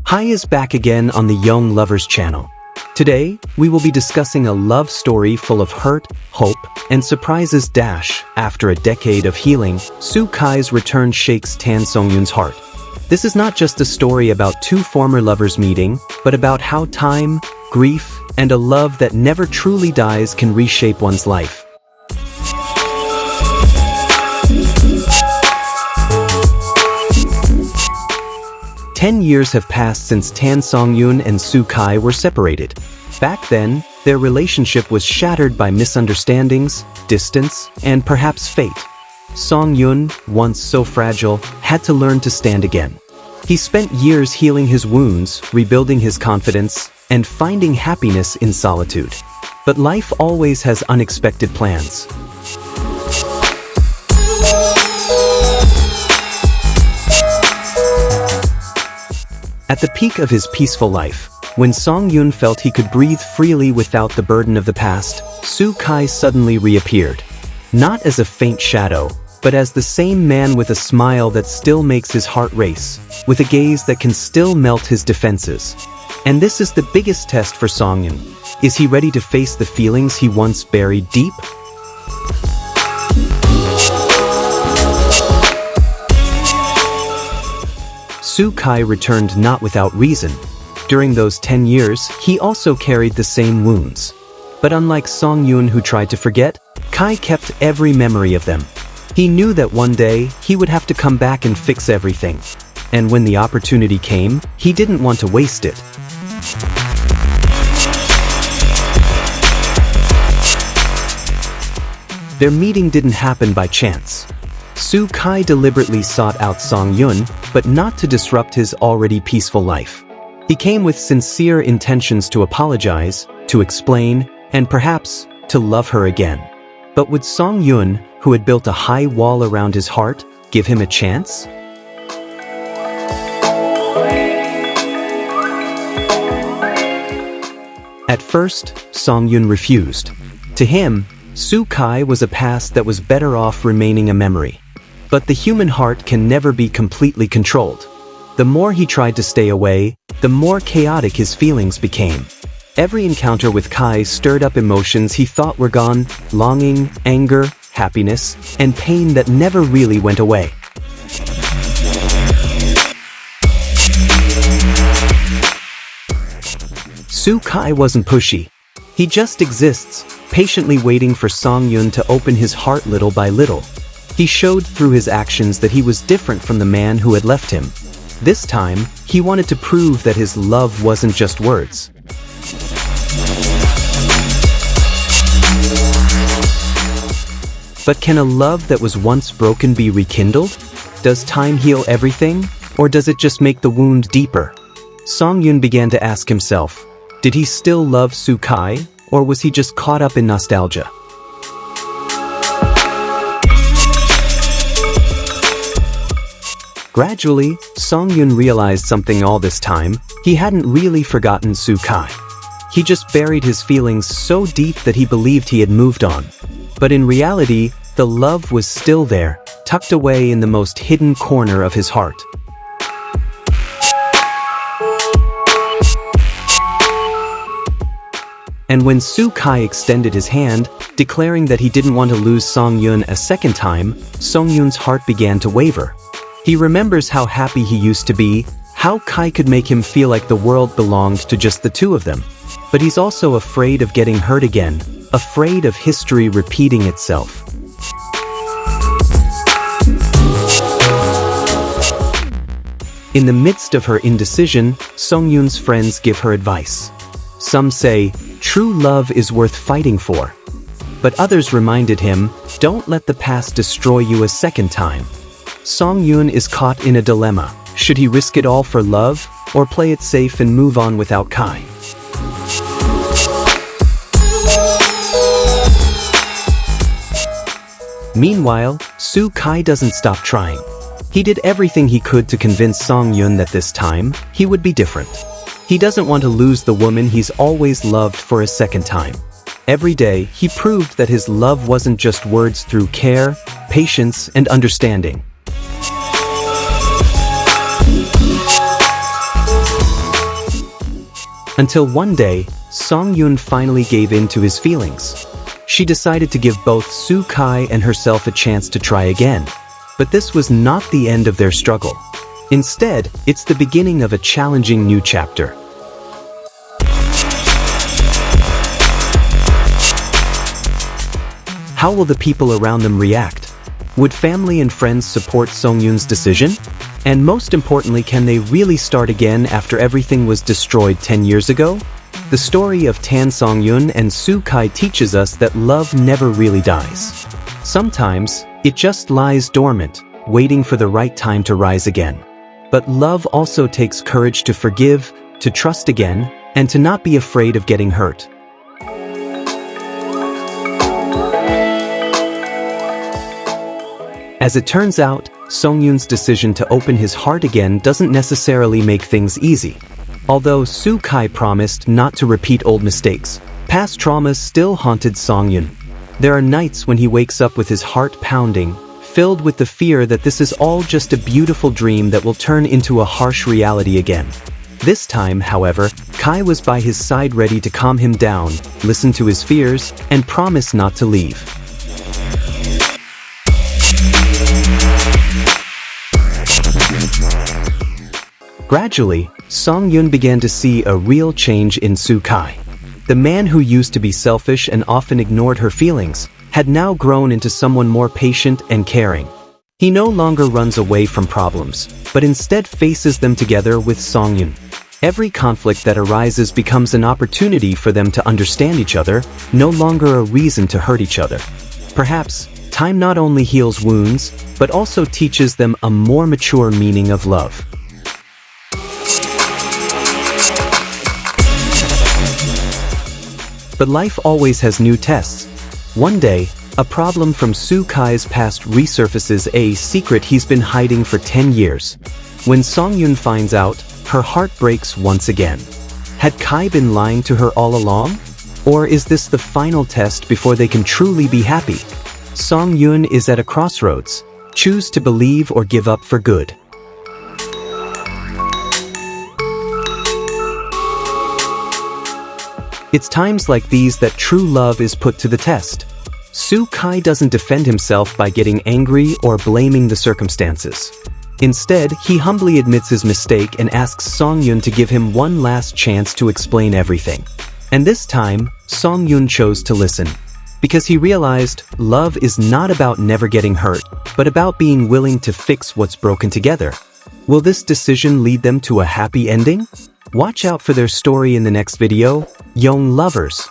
Hi is back again on the Young Lovers channel. Today, we will be discussing a love story full of hurt, hope, and surprises. After a decade of healing, Soo Kai's return shakes Songyun's heart. This is not just a story about two former lovers meeting, but about how time, grief, and a love that never truly dies can reshape one's life. Ten years have passed since Songyun and Soo Kai were separated. Back then, their relationship was shattered by misunderstandings, distance, and perhaps fate. Songyun, once so fragile, had to learn to stand again. He spent years healing his wounds, rebuilding his confidence, and finding happiness in solitude. But life always has unexpected plans. At the peak of his peaceful life, when Songyun felt he could breathe freely without the burden of the past, Soo Kai suddenly reappeared. Not as a faint shadow, but as the same man with a smile that still makes his heart race, with a gaze that can still melt his defenses. And this is the biggest test for Songyun. Is he ready to face the feelings he once buried deep? Soo Kai returned not without reason. During those 10 years, he also carried the same wounds. But unlike Songyun, who tried to forget, Kai kept every memory of them. He knew that one day, he would have to come back and fix everything. And when the opportunity came, he didn't want to waste it. Their meeting didn't happen by chance. Soo Kai deliberately sought out Songyun, but not to disrupt his already peaceful life. He came with sincere intentions to apologize, to explain, and perhaps, to love her again. But would Songyun, who had built a high wall around his heart, give him a chance? At first, Songyun refused. To him, Soo Kai was a past that was better off remaining a memory. But the human heart can never be completely controlled. The more he tried to stay away, the more chaotic his feelings became. Every encounter with Kai stirred up emotions he thought were gone: longing, anger, happiness, and pain that never really went away. Soo Kai wasn't pushy. He just exists, patiently waiting for Songyun to open his heart little by little. He showed through his actions that he was different from the man who had left him. This time, he wanted to prove that his love wasn't just words. But can a love that was once broken be rekindled? Does time heal everything, or does it just make the wound deeper? Songyun began to ask himself, did he still love Soo Kai, or was he just caught up in nostalgia? Gradually, Songyun realized something all this time: he hadn't really forgotten Soo Kai. He just buried his feelings so deep that he believed he had moved on. But in reality, the love was still there, tucked away in the most hidden corner of his heart. And when Soo Kai extended his hand, declaring that he didn't want to lose Songyun a second time, Songyun's heart began to waver. He remembers how happy he used to be, how Kai could make him feel like the world belonged to just the two of them. But he's also afraid of getting hurt again, afraid of history repeating itself. In the midst of her indecision, Songyun's friends give her advice. Some say, true love is worth fighting for. But others reminded him, don't let the past destroy you a second time. Songyun is caught in a dilemma. Should he risk it all for love, or play it safe and move on without Kai? Meanwhile, Soo Kai doesn't stop trying. He did everything he could to convince Songyun that this time, he would be different. He doesn't want to lose the woman he's always loved for a second time. Every day, he proved that his love wasn't just words through care, patience, and understanding. Until one day, Songyun finally gave in to his feelings. She decided to give both Su-kai and herself a chance to try again. But this was not the end of their struggle. Instead, it's the beginning of a challenging new chapter. How will the people around them react? Would family and friends support Songyun's decision? And most importantly, can they really start again after everything was destroyed 10 years ago? The story of Tan Songyun and Su-kai teaches us that love never really dies. Sometimes, it just lies dormant, waiting for the right time to rise again. But love also takes courage to forgive, to trust again, and to not be afraid of getting hurt. As it turns out, Songyun's decision to open his heart again doesn't necessarily make things easy. Although Su-kai promised not to repeat old mistakes, past traumas still haunted Songyun. There are nights when he wakes up with his heart pounding, filled with the fear that this is all just a beautiful dream that will turn into a harsh reality again. This time, however, Kai was by his side ready to calm him down, listen to his fears, and promise not to leave. Gradually, Songyun began to see a real change in Su-kai. The man who used to be selfish and often ignored her feelings had now grown into someone more patient and caring. He no longer runs away from problems, but instead faces them together with Songyun. Every conflict that arises becomes an opportunity for them to understand each other, no longer a reason to hurt each other. Perhaps, time not only heals wounds, but also teaches them a more mature meaning of love. But life always has new tests. One day, a problem from Su-kai's past resurfaces, a secret he's been hiding for 10 years. When Songyun finds out, her heart breaks once again. Had Kai been lying to her all along? Or is this the final test before they can truly be happy? Songyun is at a crossroads. Choose to believe or give up for good. It's times like these that true love is put to the test. Su-kai doesn't defend himself by getting angry or blaming the circumstances. Instead, he humbly admits his mistake and asks Songyun to give him one last chance to explain everything. And this time, Songyun chose to listen. Because he realized love is not about never getting hurt, but about being willing to fix what's broken together. Will this decision lead them to a happy ending? Watch out for their story in the next video, Young Lovers.